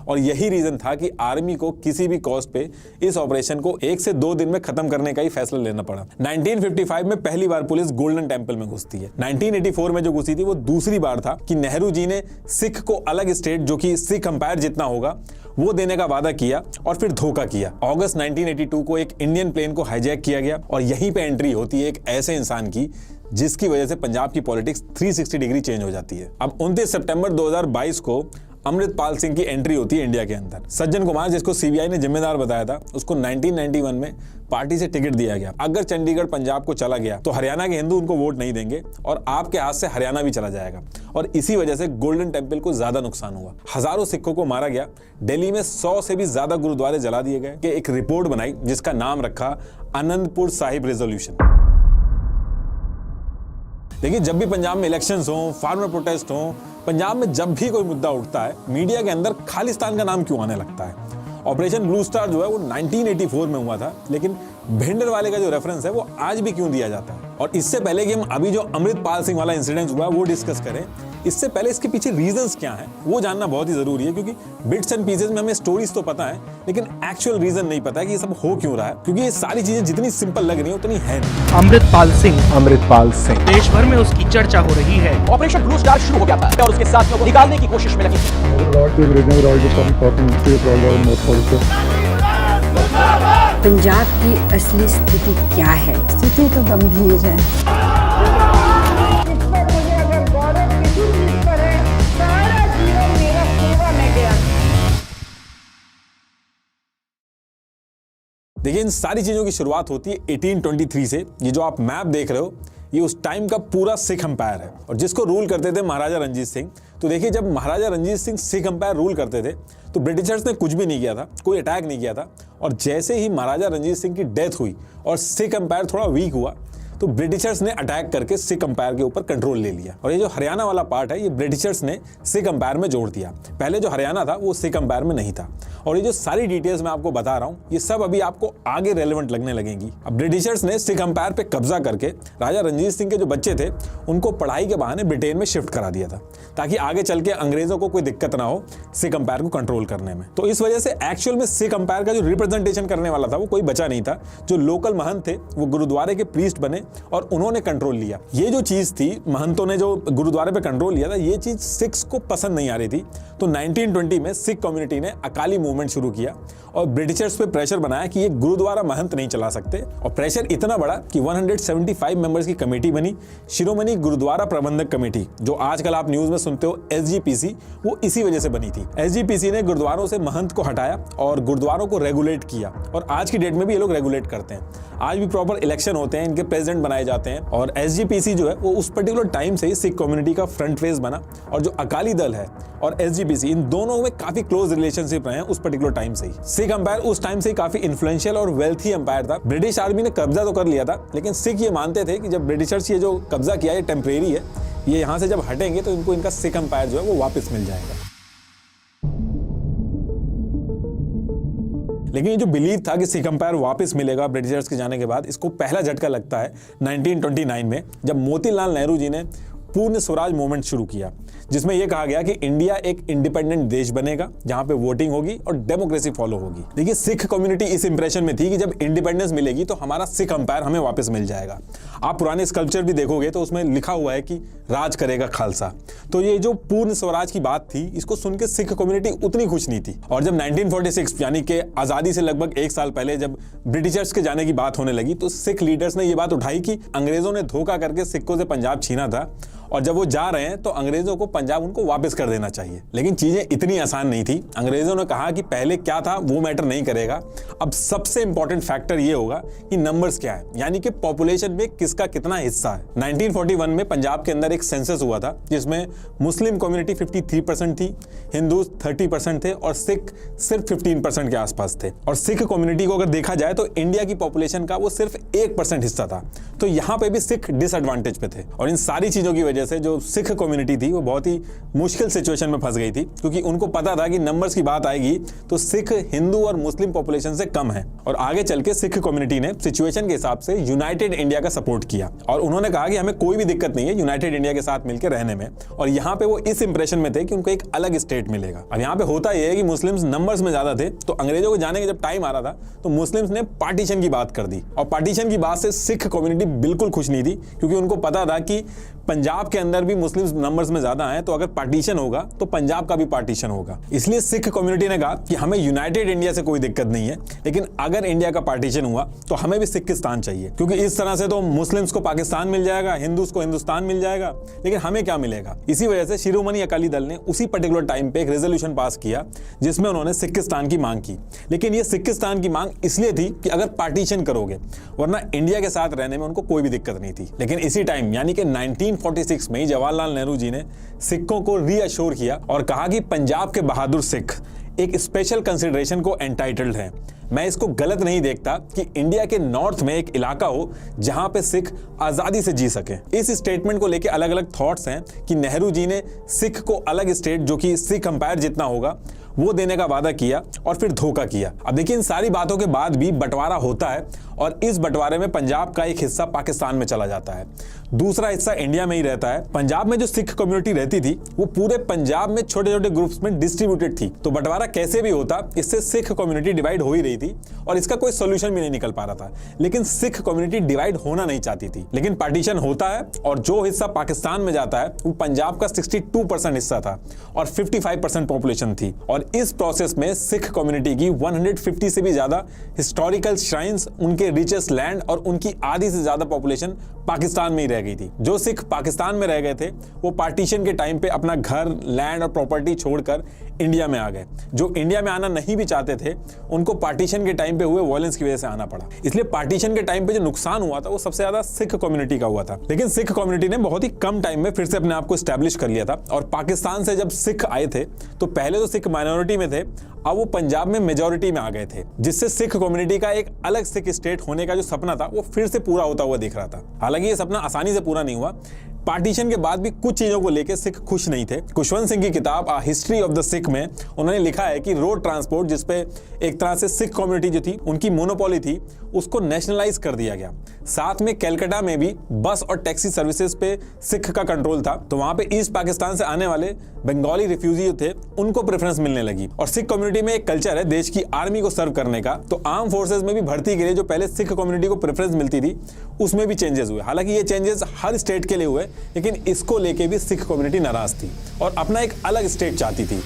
और यही रीजन था कि आर्मी को किसी भी कॉस्ट पे इस ऑपरेशन को 1 से 2 दिन में खत्म करने का ही फैसला लेना पड़ा। 1955 में पहली बार पुलिस गोल्डन टेम्पल में घुसती है। 1984 में जो घुसी थी वो दूसरी बार था कि नेहरू जी ने सिख को अलग स्टेट जो कि सिख अंपायर जितना होगा वो देने का वादा किया और फिर धोखा किया। अगस्त 1982 को एक इंडियन प्लेन को हाईजैक किया गया और यहीं पे एंट्री होती है एक ऐसे इंसान की जिसकी वजह से पंजाब की पॉलिटिक्स 360 डिग्री चेंज हो जाती है। अब 29 सितंबर 2022 को अमृतपाल सिंह की एंट्री होती है इंडिया के अंदर। सज्जन कुमार, जिसको सीबीआई ने जिम्मेदार बताया था, उसको 1991 में पार्टी से टिकट दिया गया। अगर चंडीगढ़ पंजाब को चला गया तो हरियाणा के हिंदू उनको वोट नहीं देंगे और आपके हाथ से हरियाणा भी चला जाएगा। और इसी वजह से गोल्डन टेम्पल को ज्यादा नुकसान हुआ। हजारों सिखों को मारा गया। दिल्ली में 100 से भी ज्यादा गुरुद्वारे जला दिए गए। कि एक रिपोर्ट बनाई जिसका नाम रखा आनंदपुर साहिब रेजोल्यूशन। देखिए, जब भी पंजाब में इलेक्शंस हो, फार्मर प्रोटेस्ट हो, पंजाब में जब भी कोई मुद्दा उठता है, मीडिया के अंदर खालिस्तान का नाम क्यों आने लगता है। ऑपरेशन ब्लू स्टार जो है वो 1984 में हुआ था, लेकिन भिंडर वाले का जो रेफरेंस है वो आज भी क्यों दिया जाता है। और इससे पहले कि हम अभी जो अमृतपाल सिंह वाला इंसिडेंट हुआ वो डिस्कस करें, इससे पहले इसके पीछे रीजंस क्या हैं वो जानना बहुत ही जरूरी है। क्योंकि बिट्स एंड पीसेस में हमें स्टोरीज तो पता है, लेकिन एक्चुअल रीजन नहीं पता है कि ये सब हो क्यों रहा है। क्योंकि ये सारी चीजें जितनी सिंपल लग रही है उतनी है नहीं। अमृतपाल सिंह देश भर में उसकी चर्चा हो रही है। ऑपरेशन ब्लू स्टार शुरू हो गया था और उसके साथियों को निकालने की कोशिश में लगी। पंजाब की असली स्थिति क्या है? स्थिति तो गंभीर है। इस पर मुझे अगर गौरव किसी चीज पर है, सारा जीवन मेरा सेवा में गया। देखिए, इन सारी चीजों की शुरुआत होती है 1823 से। ये जो आप मैप देख रहे हो ये उस टाइम का पूरा सिख अंपायर है और जिसको रूल करते थे महाराजा रंजीत सिंह। तो देखिए, जब महाराजा रंजीत सिंह सिख अंपायर रूल करते थे तो ब्रिटिशर्स ने कुछ भी नहीं किया था, कोई अटैक नहीं किया था। और जैसे ही महाराजा रंजीत सिंह की डेथ हुई और सिख अंपायर थोड़ा वीक हुआ तो ब्रिटिशर्स ने अटैक करके सिख अंपायर के ऊपर कंट्रोल ले लिया। और ये जो हरियाणा वाला पार्ट है ये ब्रिटिशर्स ने सिख अंपायर में जोड़ दिया। पहले जो हरियाणा था वो सिख अंपायर में नहीं था। और ये जो सारी डिटेल्स मैं आपको बता रहा हूँ ये सब अभी आपको आगे रेलेवेंट लगने लगेंगी। अब ब्रिटिशर्स ने सिख अंपायर पे कब्जा करके राजा रंजीत सिंह के जो बच्चे थे उनको पढ़ाई के बहाने ब्रिटेन में शिफ्ट करा दिया था, ताकि आगे चल के अंग्रेजों को कोई दिक्कत ना हो सिख अंपायर को कंट्रोल करने में। तो इस वजह से एक्चुअल में सिख अंपायर का जो रिप्रेजेंटेशन करने वाला था वो कोई बचा नहीं था। जो लोकल महंत थे वो गुरुद्वारे के प्रीस्ट बने और उन्होंने कंट्रोल लिया। ये जो चीज थी, महंतों ने जो गुरुद्वारे पे कंट्रोल लिया था, ये चीज सिख्स को पसंद नहीं आ रही थी। तो 1920 में सिख कम्युनिटी ने अकाली मूवमेंट शुरू किया और ब्रिटिशर्स पे प्रेशर बनाया कि ये गुरुद्वारा महंत नहीं चला सकते। और प्रेशर इतना बड़ा कि 175 मेंबर्स की कमेटी बनी, शिरोमणि गुरुद्वारा प्रबंधक कमेटी, जो आजकल आप न्यूज में सुनते हो SGPC, वो इसी वजह से बनी थी। SGPC ने गुरुद्वारों से महंत को हटाया और गुरुद्वारों को रेगुलेट किया। और आज की डेट में भी ये लोग रेगुलेट करते हैं। आज भी प्रॉपर इलेक्शन होते हैं, इनके प्रेसिडेंट बनाए जाते हैं। और SGPC जो है वो उस पर्टिकुलर टाइम से ही सिख कम्युनिटी का फ्रंट फेस बना। और जो अकाली दल है और SGPC, इन दोनों में काफी क्लोज रिलेशनशिप रहे हैं उस पर्टिकुलर टाइम से ही। सिख अंपायर उस टाइम से ही काफी इन्फ्लुएंशियल और वेल्थी अंपायर था। ब्रिटिश आर्मी ने कब्जा तो कर लिया था, लेकिन सिख ये मानते थे कि जब ब्रिटिशर्स ये जो कब्जा किया ये टेम्परेरी है, ये यहाँ से जब हटेंगे तो इनको इनका सिख अंपायर जो है वो वापस मिल जाएगा। लेकिन ये जो बिलीव था कि सिख अंपायर वापस मिलेगा ब्रिटिशर्स के जाने के बाद, इसको पहला झटका लगता है 1929 में, जब मोतीलाल नेहरू जी ने पूर्ण स्वराज मूवमेंट शुरू किया, जिसमें यह कहा गया कि इंडिया एक इंडिपेंडेंट देश बनेगा जहां पे वोटिंग होगी और डेमोक्रेसी फॉलो होगी। देखिए, सिख कम्युनिटी इस इंप्रेशन में थी कि जब इंडिपेंडेंस मिलेगी तो हमारा सिख अंपायर हमें वापस मिल जाएगा। आप पुराने स्कल्पचर भी देखोगे तो उसमें लिखा हुआ है कि राज करेगा खालसा। तो ये जो पूर्ण स्वराज की बात थी, इसको सुन के सिख कम्युनिटी उतनी खुश नहीं थी। और जब 1946 यानी कि आजादी से लगभग 1 साल पहले जब ब्रिटिशर्स के जाने की बात होने लगी तो सिख लीडर्स ने यह बात उठाई कि अंग्रेजों ने धोखा करके सिखों से पंजाब छीना था और जब वो जा रहे हैं तो अंग्रेजों को पंजाब उनको वापस कर देना चाहिए। लेकिन चीजें इतनी आसान नहीं थी। अंग्रेजों ने कहा कि पहले क्या था वो मैटर नहीं करेगा, अब सबसे इंपॉर्टेंट फैक्टर ये होगा कि नंबर्स क्या है, यानी कि पॉपुलेशन में किसका कितना हिस्सा है। 1941 में पंजाब के अंदर एक सेंसस हुआ था जिसमें मुस्लिम कम्युनिटी 53% थी, हिंदू 30% थे और सिख सिर्फ 15% के आसपास थे। और सिख कम्युनिटी को अगर देखा जाए तो इंडिया की पॉपुलेशन का वो सिर्फ 1% हिस्सा था। तो यहाँ पे भी सिख डिसएडवांटेज पे थे। और इन सारी चीजों की वजह वजह से जो सिख कम्युनिटी थी वो बहुत ही मुश्किल सिचुएशन में फंस गई थी, क्योंकि उनको पता था कि नंबर्स की बात आएगी तो सिख हिंदू और मुस्लिम पॉपुलेशन से कम है। और आगे चल के सिख कम्युनिटी ने सिचुएशन के हिसाब से यूनाइटेड इंडिया का सपोर्ट किया और उन्होंने कहा कि हमें कोई भी दिक्कत नहीं है यूनाइटेड इंडिया के साथ मिलकर रहने में। और यहाँ पे वो इस इंप्रेशन में थे कि उनको एक अलग स्टेट मिलेगा। अब यहाँ पे होता यह है कि मुस्लिम्स नंबर्स में ज्यादा थे, तो अंग्रेजों को जाने के जब टाइम आ रहा था तो मुस्लिम्स ने पार्टीशन की बात कर दी। और पार्टीशन की बात से सिख कम्युनिटी बिल्कुल खुश नहीं थी, क्योंकि उनको पता था कि पंजाब के अंदर भी मुस्लिम्स नंबर्स में ज्यादा हैं, तो अगर पार्टीशन होगा तो पंजाब का भी पार्टीशन होगा। इसलिए सिख कम्युनिटी ने कहा कि हमें यूनाइटेड इंडिया से कोई दिक्कत नहीं है, लेकिन अगर इंडिया का पार्टीशन हुआ तो हमें भी सिखिस्तान चाहिए, क्योंकि इस तरह से तो मुस्लिम्स को पाकिस्तान मिल जाएगा, हिंदूज को हिंदुस्तान मिल जाएगा, लेकिन हमें क्या मिलेगा। इसी वजह से शिरोमणि अकाली दल ने उसी पर्टिकुलर टाइम पे एक रेजोल्यूशन पास किया जिसमें उन्होंने सिखिस्तान की मांग की। लेकिन ये सिखिस्तान की मांग इसलिए थी कि अगर पार्टीशन करोगे, वरना इंडिया के साथ रहने में उनको कोई भी दिक्कत नहीं थी। लेकिन इसी टाइम यानी कि 1946 में जवाहरलाल नेहरू जी ने सिखों को रीअश्योर किया और कहा कि पंजाब के बहादुर सिख एक स्पेशल कंसिडरेशन को एंटाइटल्ड है। मैं इसको गलत नहीं देखता कि इंडिया के नॉर्थ में एक इलाका हो जहां पे सिख आजादी से जी सके। इस स्टेटमेंट को लेके अलग अलग थॉट्स हैं कि नेहरू जी ने सिख को अलग स्टेट जो कि सिख अंपायर जितना होगा वो देने का वादा किया और फिर धोखा किया। अब देखिए, इन सारी बातों के बाद भी बंटवारा होता है और इस बंटवारे में पंजाब का एक हिस्सा पाकिस्तान में चला जाता है, दूसरा हिस्सा इंडिया में ही रहता है। पंजाब में जो सिख कम्युनिटी रहती थी वो पूरे पंजाब में छोटे छोटे ग्रुप्स में डिस्ट्रीब्यूटेड थी। तो बंटवारा कैसे भी होता, इससे सिख कम्युनिटी डिवाइड हो ही रही थी और इसका कोई सोल्यूशन भी नहीं निकल पा रहा था। लेकिन सिख कम्युनिटी डिवाइड होना नहीं चाहती थी। लेकिन पार्टीशन होता है और जो हिस्सा पाकिस्तान में जाता है वो पंजाब का 62% हिस्सा था और 55% पॉपुलेशन थी। और इस प्रोसेस में सिख कम्युनिटी की 150 से भी ज्यादा हिस्टोरिकल श्राइन्स, उनके रिचेस्ट लैंड और उनकी आधी से ज्यादा पॉपुलेशन पाकिस्तान में ही रह गई थी। जो सिख पाकिस्तान में रह गए थे वो पार्टीशन के टाइम पे अपना घर, लैंड और प्रॉपर्टी छोड़कर इंडिया में आ गए। जो इंडिया में आना नहीं भी चाहते थे उनको पार्टीशन के टाइम पे हुए वायलेंस की वजह से आना पड़ा। इसलिए पार्टीशन के टाइम पे जो नुकसान हुआ था वो सबसे ज्यादा सिख कम्युनिटी का हुआ था। लेकिन सिख कम्युनिटी ने बहुत ही कम टाइम में फिर से अपने आप को एस्टैब्लिश कर लिया था। और पाकिस्तान से जब सिख आए थे तो पहले तो सिख माइनॉरिटी में थे, अब वो पंजाब में मेजॉरिटी में आ गए थे, जिससे सिख कम्युनिटी का एक अलग सिख स्टेट होने का जो सपना था वो फिर से पूरा होता हुआ दिख रहा था। हालांकि ये सपना आसानी से पूरा नहीं हुआ। पार्टीशन के बाद भी कुछ चीजों को लेकर सिख खुश नहीं थे। खुशवंत सिंह की किताब आ हिस्ट्री ऑफ द सिख में उन्होंने लिखा है कि रोड ट्रांसपोर्ट, जिसपे एक तरह से सिख कम्युनिटी जो थी उनकी मोनोपोली थी, उसको नेशनलाइज कर दिया गया। साथ में कलकत्ता में भी बस और टैक्सी सर्विसेज पे सिख का कंट्रोल था, तो वहां पे ईस्ट पाकिस्तान से आने वाले बंगाली रिफ्यूजी थे उनको प्रेफरेंस मिलने लगी। और सिख कम्युनिटी में एक कल्चर है देश की आर्मी को सर्व करने का, तो आर्म फोर्सेज में भी भर्ती के लिए जो पहले सिख कम्युनिटी को प्रेफरेंस मिलती थी उसमें भी चेंजेस हुए। हालांकि ये चेंजेस हर स्टेट के लिए हुए, लेकिन इसको लेके भी सिख कम्युनिटी नाराज थी और अपना एक अलग स्टेट चाहती थी।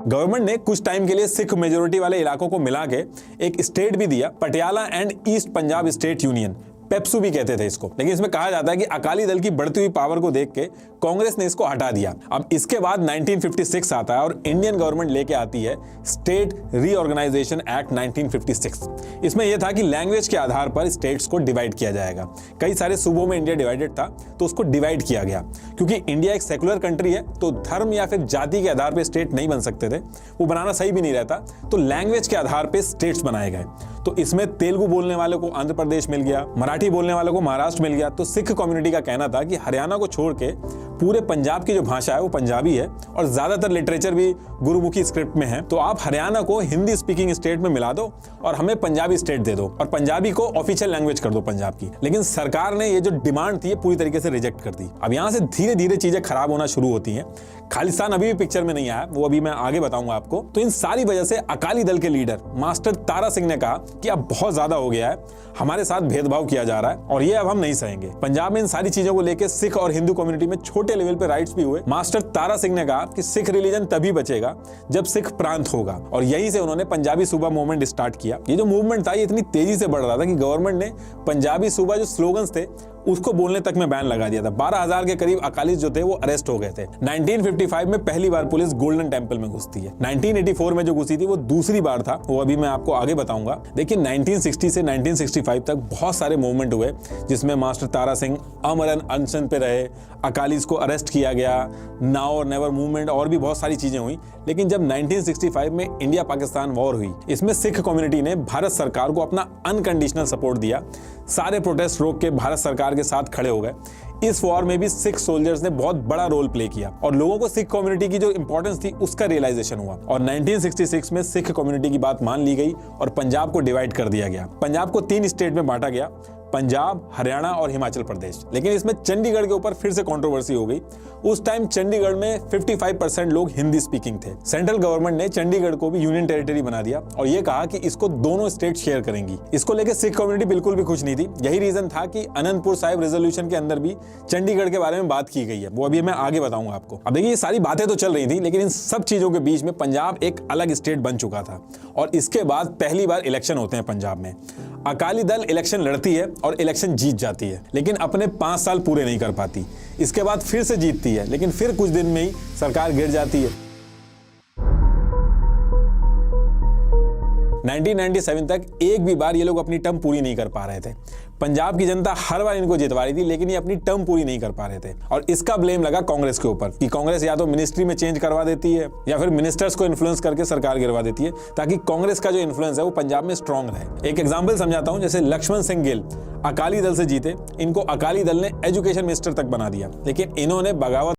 गवर्नमेंट ने कुछ टाइम के लिए सिख मेजोरिटी वाले इलाकों को मिला के एक स्टेट भी दिया, Patiala and east Punjab state union, PEPSU भी कहते थे इसको। लेकिन इसमें कहा जाता है कि अकाली दल की बढ़ती हुई पावर को देख के कांग्रेस ने इसको हटा दिया। अब इसके बाद 1956 आता है और इंडियन गवर्नमेंट लेके आती है स्टेट रीऑर्गेनाइजेशन एक्ट 1956। इसमें यह था कि लैंग्वेज के आधार पर स्टेट्स को डिवाइड किया जाएगा। कई सारे सूबों में इंडिया डिवाइडेड था तो उसको डिवाइड किया गया। क्योंकि इंडिया एक सेकुलर कंट्री है तो धर्म या फिर जाति के आधार पर स्टेट नहीं बन सकते थे, वो बनाना सही भी नहीं रहता, तो लैंग्वेज के आधार पर स्टेट्स बनाए गए। तो इसमें तेलुगु बोलने वालों को आंध्र प्रदेश मिल गया, मराठी बोलने वालों को महाराष्ट्र मिल गया। तो सिख कम्युनिटी का कहना था कि हरियाणा को छोड़ के पूरे पंजाब की जो भाषा है वो पंजाबी है और ज्यादातर लिटरेचर भी गुरुमुखी स्क्रिप्ट में है, तो आप हरियाणा को हिंदी स्पीकिंग स्टेट में मिला दो और हमें पंजाबी स्टेट दे दो और पंजाबी को ऑफिशियल लैंग्वेज कर दो पंजाब की। लेकिन सरकार ने ये जो डिमांड थी ये पूरी तरीके से रिजेक्ट कर दी। अब यहाँ से धीरे धीरे चीजें खराब होना शुरू होती हैं। खालिस्तान अभी भी पिक्चर में नहीं आया, वो अभी मैं आगे बताऊंगा आपको। तो इन सारी वजह से अकाली दल के लीडर मास्टर तारा सिंह ने कहा कि अब बहुत ज्यादा हो गया है, हमारे साथ भेदभाव किया जा रहा है और ये अब हम नहीं सहेंगे। पंजाब में इन सारी चीजों को लेकर सिख और हिंदू कम्युनिटी में छोटे लेवल पे राइट्स भी हुए। मास्टर तारा सिंह ने कहा कि सिख रिलीजन तभी बचेगा जब सिख प्रांत होगा और यहीं से उन्होंने पंजाबी सूबा मूवमेंट स्टार्ट किया। ये जो मूवमेंट था ये इतनी तेजी से बढ़ रहा था कि गवर्नमेंट ने पंजाबी सूबा जो स्लोगन्स थे उसको बोलने तक में बैन लगा दिया था। 12,000 के करीब अकालीस जो थे वो अरेस्ट हो गए थे। 1955 में पहली बार पुलिस गोल्डन टेम्पल में घुसती है। 1984 में जो घुसी थी वो दूसरी बार था, वो अभी मैं आपको आगे बताऊंगा। देखिए 1960 से 1965 तक बहुत सारे मूवमेंट हुए जिसमें मास्टर तारा सिंह अमरन अनशन पे रहे, अकालीस को अरेस्ट किया गया, नाउ और नेवर मूवमेंट और भी बहुत सारी चीजें हुई। लेकिन जब 1965 में इंडिया पाकिस्तान वॉर हुई, इसमें सिख कम्युनिटी ने भारत सरकार को अपना अनकंडीशनल सपोर्ट दिया, सारे प्रोटेस्ट रोक के भारत सरकार के साथ खड़े हो गए। इस वॉर में भी सिख सोल्जर्स ने बहुत बड़ा रोल प्ले किया और लोगों को सिख कम्युनिटी की जो इंपॉर्टेंस थी उसका रियलाइजेशन हुआ और 1966 में सिख कम्युनिटी की बात मान ली गई और पंजाब को डिवाइड कर दिया गया। पंजाब को 3 स्टेट में बांटा गया, पंजाब, हरियाणा और हिमाचल प्रदेश। लेकिन इसमें चंडीगढ़ के ऊपर फिर से कंट्रोवर्सी हो गई। उस टाइम चंडीगढ़ में 55% लोग हिंदी स्पीकिंग थे। सेंट्रल गवर्नमेंट ने चंडीगढ़ को भी यूनियन टेरिटरी बना दिया और ये कहा कि इसको दोनों स्टेट शेयर करेंगी। इसको लेकर सिख कम्युनिटी बिल्कुल भी खुश नहीं थी। यही रीजन था कि अनंतपुर साहिब रेजोल्यूशन के अंदर भी चंडीगढ़ के बारे में बात की गई है, वो अभी मैं आगे बताऊंगा आपको। अब देखिए ये सारी बातें तो चल रही थी, लेकिन इन सब चीजों के बीच में पंजाब एक अलग स्टेट बन चुका था और इसके बाद पहली बार इलेक्शन होते हैं पंजाब में। अकाली दल इलेक्शन लड़ती है और इलेक्शन जीत जाती है, लेकिन अपने 5 साल पूरे नहीं कर पाती। इसके बाद फिर से जीतती है, लेकिन फिर कुछ दिन में ही सरकार गिर जाती है। 1997 तक एक भी बार ये लोग अपनी टर्म पूरी नहीं कर पा रहे थे। पंजाब की जनता हर बार इनको जितवा रही थी, लेकिन ये अपनी टर्म पूरी नहीं कर पा रहे थे और इसका ब्लेम लगा कांग्रेस के ऊपर कि कांग्रेस या तो मिनिस्ट्री में चेंज करवा देती है या फिर मिनिस्टर्स को इन्फ्लुएंस करके सरकार गिरवा देती है, ताकि कांग्रेस का जो इन्फ्लुएंस है वो पंजाब में स्ट्रांग रहे। एक एग्जाम्पल समझाता हूं, जैसे लक्ष्मण सिंह गिल अकाली दल से जीते, इनको अकाली दल ने एजुकेशन मिनिस्टर तक बना दिया, लेकिन इन्होंने बगावत